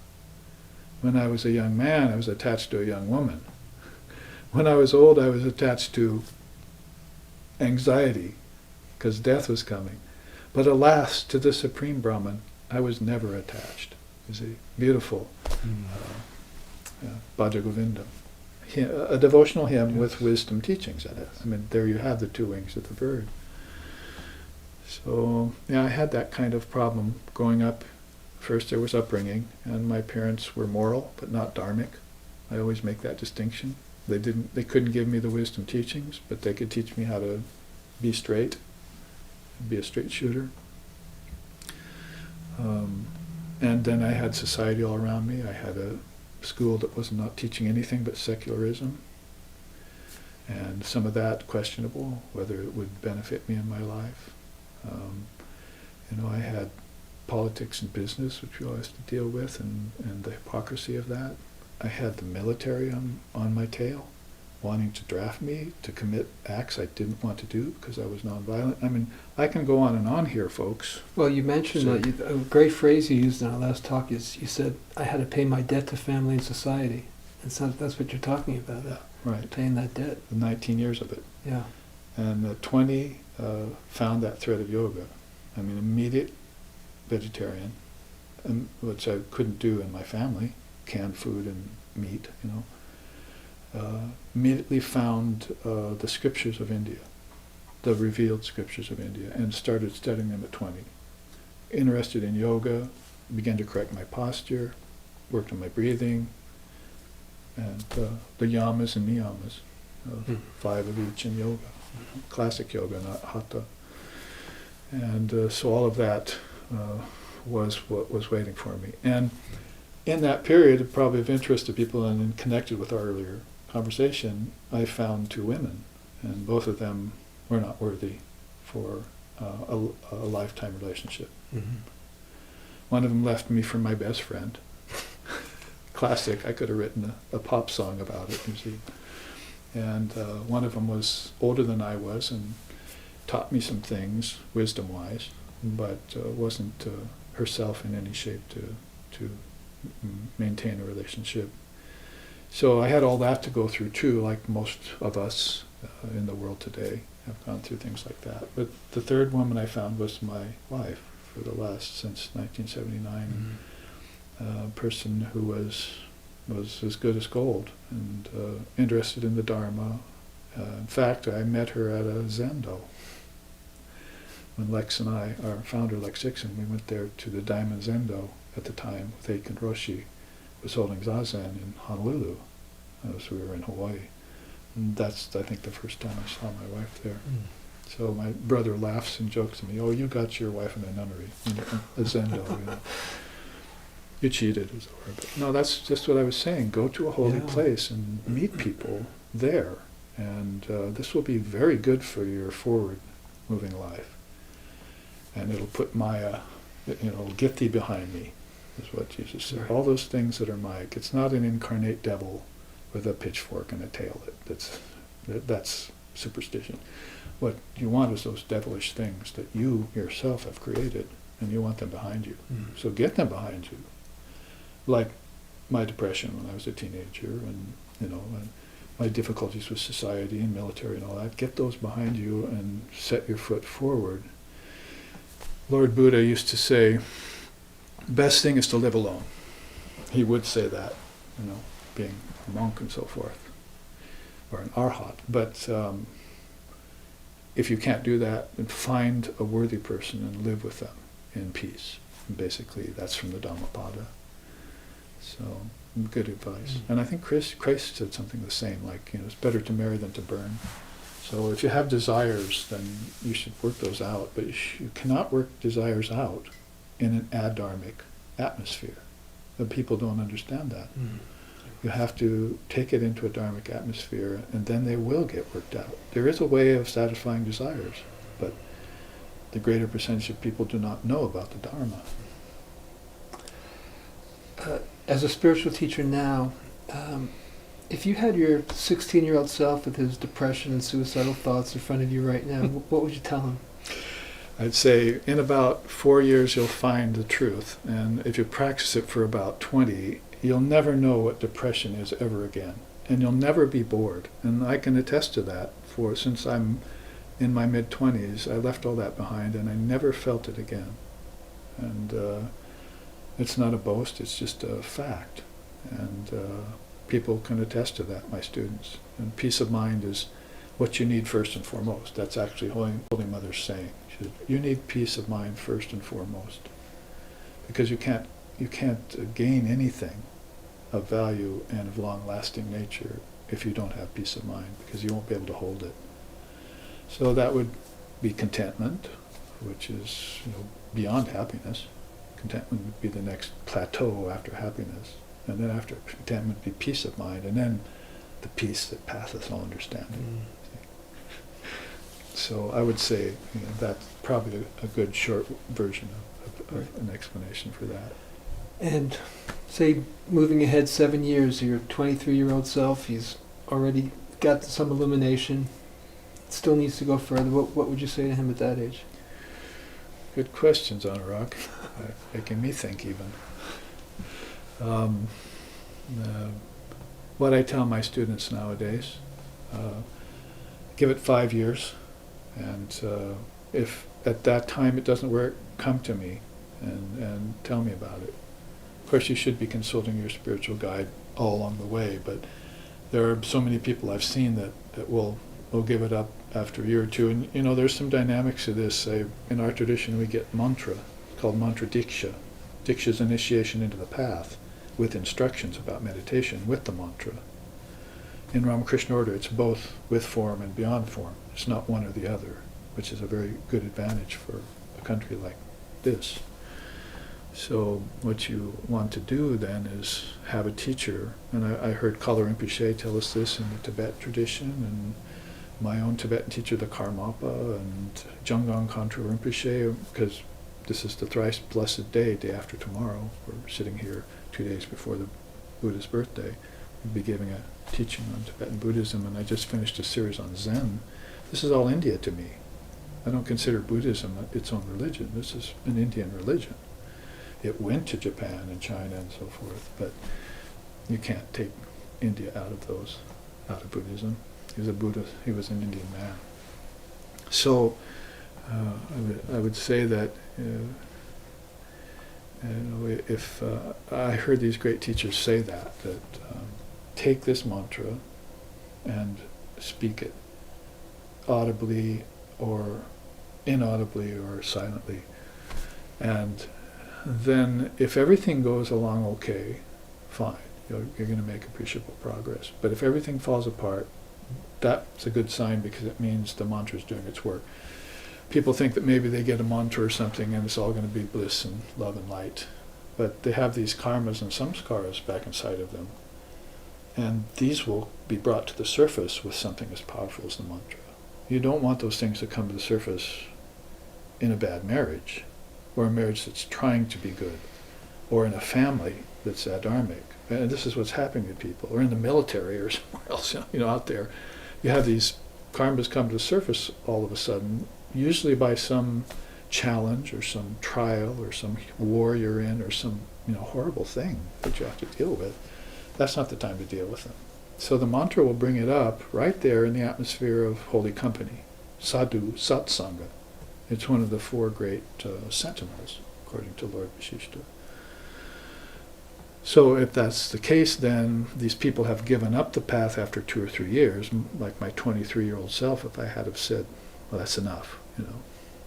When I was a young man, I was attached to a young woman. When I was old, I was attached to anxiety, because death was coming. But alas, to the Supreme Brahman, I was never attached. You see, beautiful. Bhaja Govindam. A devotional hymn with wisdom teachings in it. I mean, there you have the two wings of the bird. So, I had that kind of problem growing up. First there was upbringing, and my parents were moral, but not dharmic. I always make that distinction. They couldn't give me the wisdom teachings, but they could teach me how to be straight, be a straight shooter. And then I had society all around me. I had a school that was not teaching anything but secularism, and some of that questionable, whether it would benefit me in my life. I had politics and business, which we always had to deal with, and the hypocrisy of that. I had the military on my tail, wanting to draft me to commit acts I didn't want to do because I was nonviolent. I mean, I can go on and on here, folks. Well, you mentioned a great phrase you used in our last talk is you said, I had to pay my debt to family and society. And so that's what you're talking about, right? Paying that debt. The 19 years of it. Yeah. And 20 found that thread of yoga. I mean, immediate vegetarian, which I couldn't do in my family, canned food and meat, immediately found the scriptures of India, the revealed scriptures of India, and started studying them at 20. Interested in yoga, began to correct my posture, worked on my breathing, and the yamas and niyamas, 5 of each in yoga, classic yoga, not hatha. And so all of that was what was waiting for me. And in that period, probably of interest to people and connected with our earlier conversation, I found 2 women, and both of them were not worthy for a lifetime relationship. Mm-hmm. One of them left me for my best friend. Classic, I could have written a pop song about it, you see. And one of them was older than I was and taught me some things, wisdom-wise, but wasn't herself in any shape to maintain a relationship. So I had all that to go through too, like most of us in the world today have gone through things like that. But the third woman I found was my wife for the last, since 1979, a person who was as good as gold and interested in the Dharma. In fact, I met her at a Zendo. When Lex and I, our founder Lex Dixon, we went there to the Diamond Zendo at the time with Eiken Roshi, was holding Zazen in Honolulu, so we were in Hawaii. And that's, I think, the first time I saw my wife there. So my brother laughs and jokes to me, "Oh, you got your wife in a nunnery, a Zendo, You cheated," is the word. But no, that's just what I was saying. Go to a holy place and meet people there, and this will be very good for your forward-moving life. And it'll put Maya, it'll get thee behind me, is what Jesus said. Right. All those things that are Maya. It's not an incarnate devil with a pitchfork and a tail. That's superstition. What you want is those devilish things that you yourself have created, and you want them behind you. So get them behind you. Like my depression when I was a teenager, and and my difficulties with society and military and all that. Get those behind you and set your foot forward. Lord Buddha used to say, best thing is to live alone. He would say that, being a monk and so forth, or an arhat. But if you can't do that, then find a worthy person and live with them in peace. And basically, that's from the Dhammapada. So, good advice. And I think Christ said something the same, like, it's better to marry than to burn. So if you have desires, then you should work those out. But you cannot work desires out in an adharmic atmosphere. The people don't understand that. You have to take it into a dharmic atmosphere, and then they will get worked out. There is a way of satisfying desires, but the greater percentage of people do not know about the Dharma. As a spiritual teacher now, if you had your 16-year-old self with his depression and suicidal thoughts in front of you right now, what would you tell him? I'd say in about 4 years you'll find the truth, and if you practice it for about 20, you'll never know what depression is ever again, and you'll never be bored. And I can attest to that, since I'm in my mid-20s, I left all that behind and I never felt it again. And it's not a boast, it's just a fact. And people can attest to that, my students. And peace of mind is what you need first and foremost. That's actually Holy Mother's saying. She said, you need peace of mind first and foremost. Because you can't gain anything of value and of long-lasting nature if you don't have peace of mind, because you won't be able to hold it. So that would be contentment, which is beyond happiness. Contentment would be the next plateau after happiness. And then after contentment would be peace of mind, and then the peace that passeth all understanding. So I would say that's probably a good short version of an explanation for that. And say, moving ahead 7 years, your 23-year-old self, he's already got some illumination, still needs to go further. What would you say to him at that age? Good questions, Anurag. Making me think even. What I tell my students nowadays, give it 5 years, and if at that time it doesn't work, come to me and tell me about it. Of course, you should be consulting your spiritual guide all along the way, but there are so many people I've seen that will give it up after a year or two. And there's some dynamics to this. In our tradition, we get mantra, called mantra diksha. Diksha is initiation into the path, with instructions about meditation with the mantra. In Ramakrishna order, it's both with form and beyond form. It's not one or the other, which is a very good advantage for a country like this. So what you want to do then is have a teacher, and I heard Kali Rinpoche tell us this in the Tibet tradition, and my own Tibetan teacher, the Karmapa, and Junggang Khantrul Rinpoche, because this is the thrice blessed day after tomorrow. We're sitting here 2 days before the Buddha's birthday. We'll be giving a teaching on Tibetan Buddhism, and I just finished a series on Zen. This is all India to me. I don't consider Buddhism its own religion. This is an Indian religion. It went to Japan and China and so forth, but you can't take India out of Buddhism. He was a Buddhist. He was an Indian man. So I would say that if I heard these great teachers say that take this mantra and speak it audibly or inaudibly or silently, and then if everything goes along okay, fine, you're going to make appreciable progress. But if everything falls apart, that's a good sign, because it means the mantra is doing its work. People think that maybe they get a mantra or something and it's all going to be bliss and love and light. But they have these karmas and samskaras back inside of them. And these will be brought to the surface with something as powerful as the mantra. You don't want those things to come to the surface in a bad marriage, or a marriage that's trying to be good, or in a family that's adharmic. And this is what's happening to people, or in the military or somewhere else, out there. You have these karmas come to the surface all of a sudden, usually by some challenge or some trial or some war you're in, or some horrible thing that you have to deal with. That's not the time to deal with them. So the mantra will bring it up right there in the atmosphere of holy company, sadhu, satsanga. It's one of the 4 great sentinels, according to Lord Vashishta. So if that's the case, then these people have given up the path after 2 or 3 years, like my 23-year-old self, if I had have said, well, that's enough,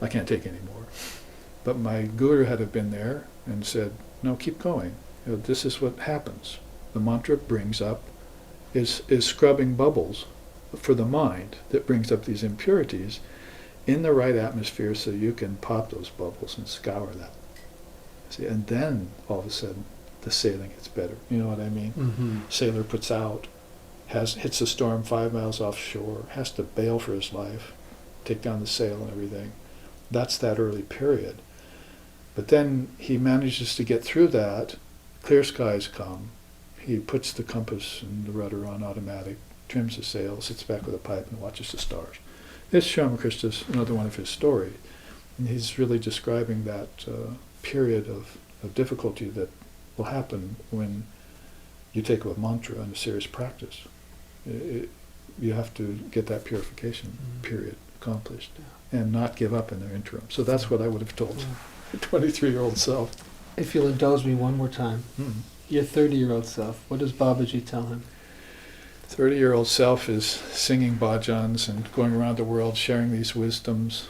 I can't take any more. But my guru had have been there and said, no, keep going. This is what happens. The mantra brings up, is scrubbing bubbles for the mind that brings up these impurities in the right atmosphere so you can pop those bubbles and scour that. See, and then all of a sudden the sailing gets better. You know what I mean? Mm-hmm. Sailor puts out, hits a storm 5 miles offshore, has to bail for his life, take down the sail and everything. That's that early period. But then he manages to get through that, clear skies come, he puts the compass and the rudder on automatic, trims the sail, sits back with a pipe and watches the stars. This Ramakrishna's another one of his stories. And he's really describing that period of difficulty that will happen when you take up a mantra and a serious practice. You have to get that purification period accomplished and not give up in the interim. So that's what I would have told your 23-year-old self. If you'll indulge me one more time, your 30-year-old self, what does Babaji tell him? 30-year-old self is singing bhajans and going around the world sharing these wisdoms,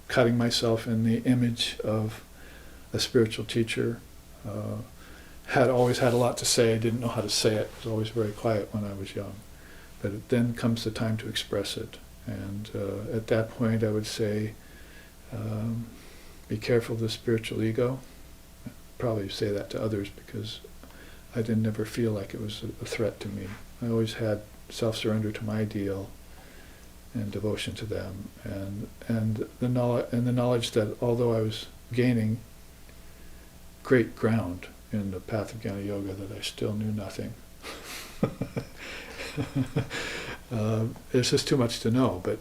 cutting myself in the image of a spiritual teacher. Had always had a lot to say, didn't know how to say it, was always very quiet when I was young. But it then comes the time to express it. And at that point I would say, be careful of the spiritual ego. I'd probably say that to others because I didn't ever feel like it was a threat to me. I always had self-surrender to my ideal and devotion to them, and the knowledge that although I was gaining great ground in the path of Kali Yoga, that I still knew nothing. There's just too much to know. But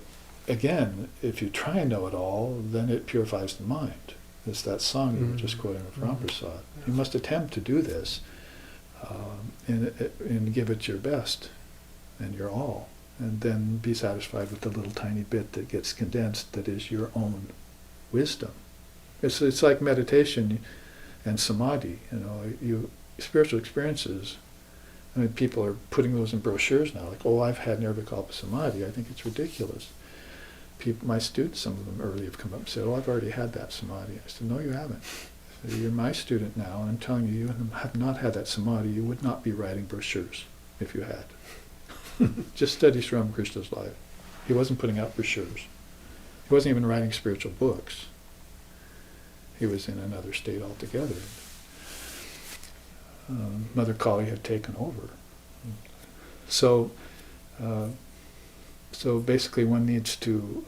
again, if you try and know it all, then it purifies the mind. It's that song you were just quoting of Ramprasad. You must attempt to do this and give it your best and your all, and then be satisfied with the little tiny bit that gets condensed that is your own wisdom. It's like meditation and samadhi. Spiritual experiences. I mean, people are putting those in brochures now, like, oh, I've had Nirvikalpa Samadhi. I think it's ridiculous. My students, some of them early have come up and said, oh, I've already had that Samadhi. I said, no, you haven't. You're my student now, and I'm telling you, you have not had that Samadhi. You would not be writing brochures if you had. Just study Sri Ramakrishna's life. He wasn't putting out brochures. He wasn't even writing spiritual books. He was in another state altogether. Mother Kali had taken over. So basically one needs to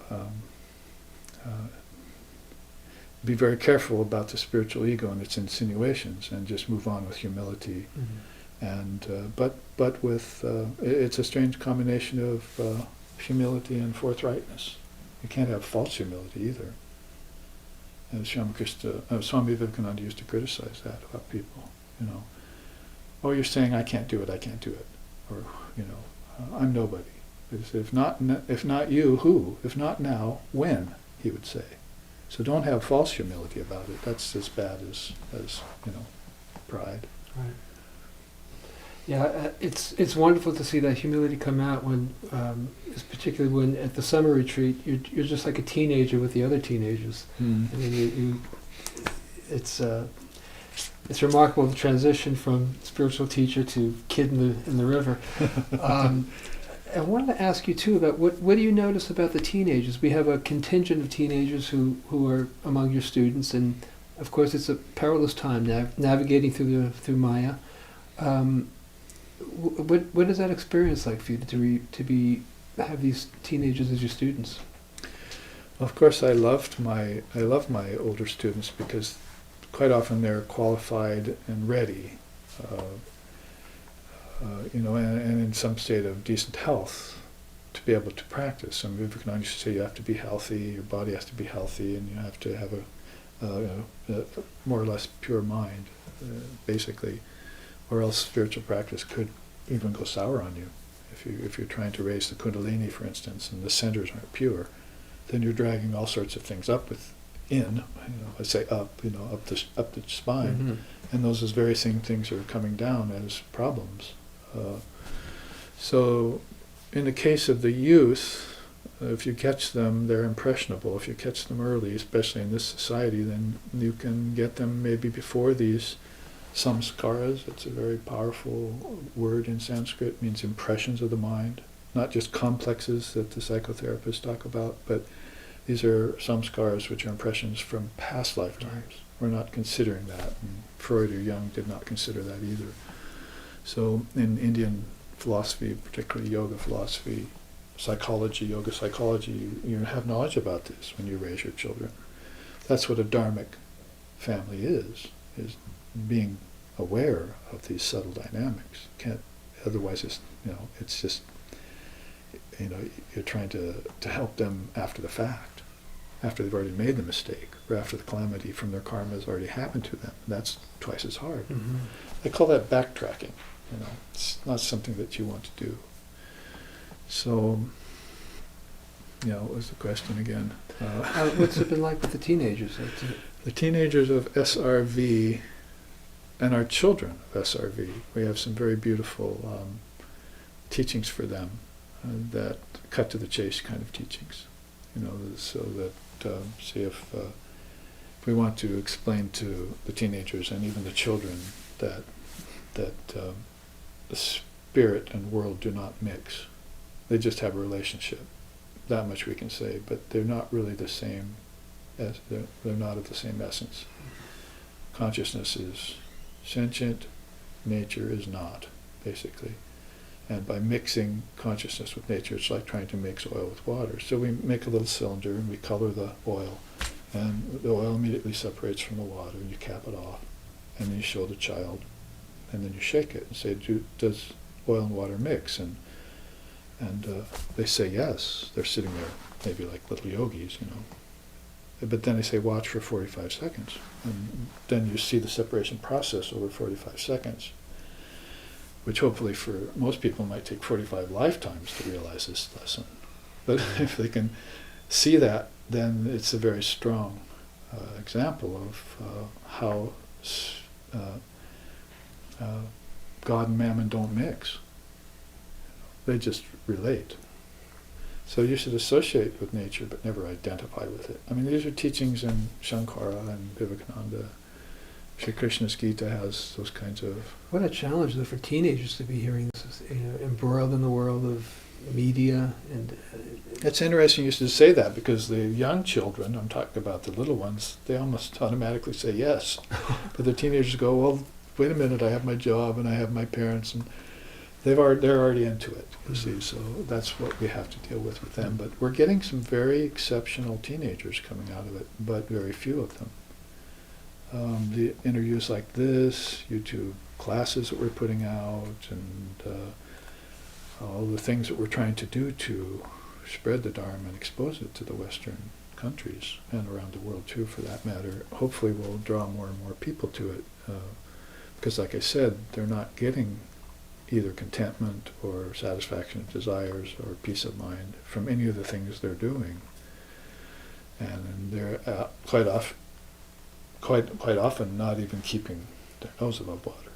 be very careful about the spiritual ego and its insinuations and just move on with humility. And but with it's a strange combination of humility and forthrightness. You can't have false humility either. Swami Vivekananda used to criticize that about people. Oh, you're saying I can't do it, or I'm nobody. If not you, who? If not now, when? He would say. So don't have false humility about it. That's as bad as pride. Right. Yeah, it's wonderful to see that humility come out when, particularly when at the summer retreat, you're just like a teenager with the other teenagers. I mean, it's remarkable the transition from spiritual teacher to kid in the river. I wanted to ask you too about what do you notice about the teenagers? We have a contingent of teenagers who are among your students, and of course it's a perilous time now, navigating through Maya. What is that experience like for you to have these teenagers as your students? Well, of course, I love my older students because quite often they're qualified and ready, and in some state of decent health to be able to practice. And Vivekananda used to say you have to be healthy, your body has to be healthy, and you have to have a more or less pure mind, basically, or else spiritual practice could even go sour on you. If you're trying to raise the Kundalini, for instance, and the centers aren't pure, then you're dragging all sorts of things up I say up, up the spine, and those very same things are coming down as problems. So in the case of the youth, if you catch them, they're impressionable. If you catch them early, especially in this society, then you can get them maybe before these samskaras. It's a very powerful word in Sanskrit. It means impressions of the mind, not just complexes that the psychotherapists talk about, but these are samskaras which are impressions from past lifetimes. We're not considering that. And Freud or Jung did not consider that either. So in Indian philosophy, particularly yoga philosophy, psychology, yoga psychology, you have knowledge about this when you raise your children. That's what a dharmic family is being aware of these subtle dynamics. Can't, otherwise it's just, you're trying to help them after the fact, after they've already made the mistake, or after the calamity from their karma has already happened to them. That's twice as hard. I call that backtracking. It's not something that you want to do. So, what was the question again? What's it been like with the teenagers? The teenagers of SRV and our children of SRV, we have some very beautiful teachings for them that cut to the chase kind of teachings. So that, see if we want to explain to the teenagers and even the children that the spirit and world do not mix. They just have a relationship. That much we can say, but they're not really the same. They're not of the same essence. Consciousness is sentient, nature is not, basically. And by mixing consciousness with nature, it's like trying to mix oil with water. So we make a little cylinder and we color the oil, and the oil immediately separates from the water, and you cap it off, and then you show the child, and then you shake it and say, does oil and water mix? And they say yes. They're sitting there, maybe like little yogis, But then they say, watch for 45 seconds. And then you see the separation process over 45 seconds, which hopefully for most people might take 45 lifetimes to realize this lesson. But if they can see that, then it's a very strong example of how God and mammon don't mix. They just relate. So you should associate with nature but never identify with it. I mean, these are teachings in Shankara and Vivekananda. Shri Krishna's Gita has those kinds of... What a challenge, though, for teenagers to be hearing this, embroiled in the world of media and... It's interesting you should say that, because the young children, I'm talking about the little ones, they almost automatically say yes. But the teenagers go, well, wait a minute, I have my job and I have my parents, and they're already into it, you see, so that's what we have to deal with them. But we're getting some very exceptional teenagers coming out of it, but very few of them. The interviews like this, YouTube classes that we're putting out, and all the things that we're trying to do to spread the Dharma and expose it to the Western countries, and around the world too, for that matter, hopefully will draw more and more people to it. Because like I said, they're not getting either contentment or satisfaction of desires or peace of mind from any of the things they're doing. And they're quite often not even keeping their nose above water.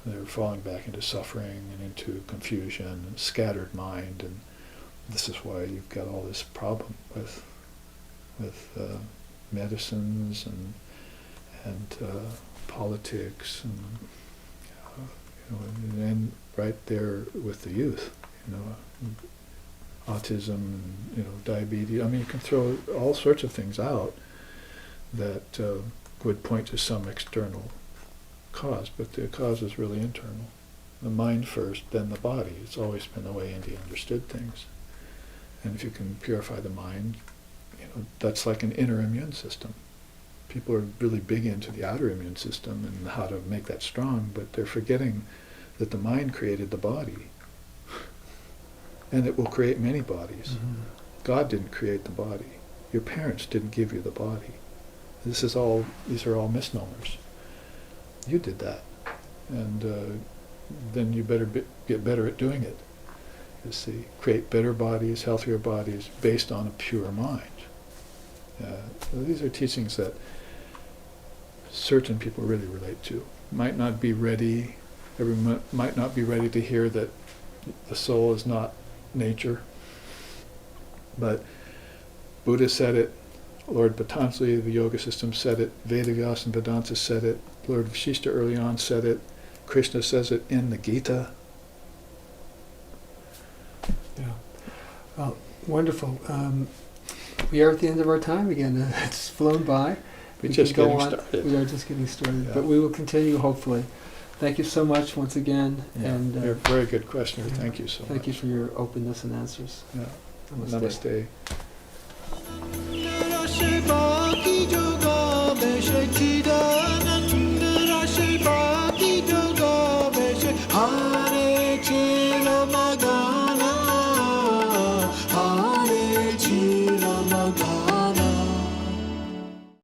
They're falling back into suffering and into confusion and scattered mind, and this is why you've got all this problem with medicines and politics and right there with the youth, autism and diabetes. I mean, you can throw all sorts of things out that would point to some external cause, but the cause is really internal. The mind first, then the body. It's always been the way India understood things. And if you can purify the mind, that's like an inner immune system. People are really big into the outer immune system and how to make that strong, but they're forgetting that the mind created the body. And it will create many bodies. Mm-hmm. God didn't create the body. Your parents didn't give you the body. These are all misnomers. You did that. And then you better get better at doing it. You see, create better bodies, healthier bodies, based on a pure mind. These are teachings that certain people really relate to. Might not be ready, everyone might not be ready to hear that the soul is not nature, but Buddha said it, Lord Patanjali, the yoga system, said it, Vedavyas and Vedanta said it, Lord Vashishta early on said it, Krishna says it in the Gita. Yeah. Well, wonderful. We are at the end of our time again. It's flown by. We're We just can go getting on. started. We are just getting started, Yeah. but we will continue hopefully. Thank you so much once again, Yeah. and You're a very good questioner. yeah. Thank you so much. thank you for your openness and answers. Yeah. Namaste. Namaste.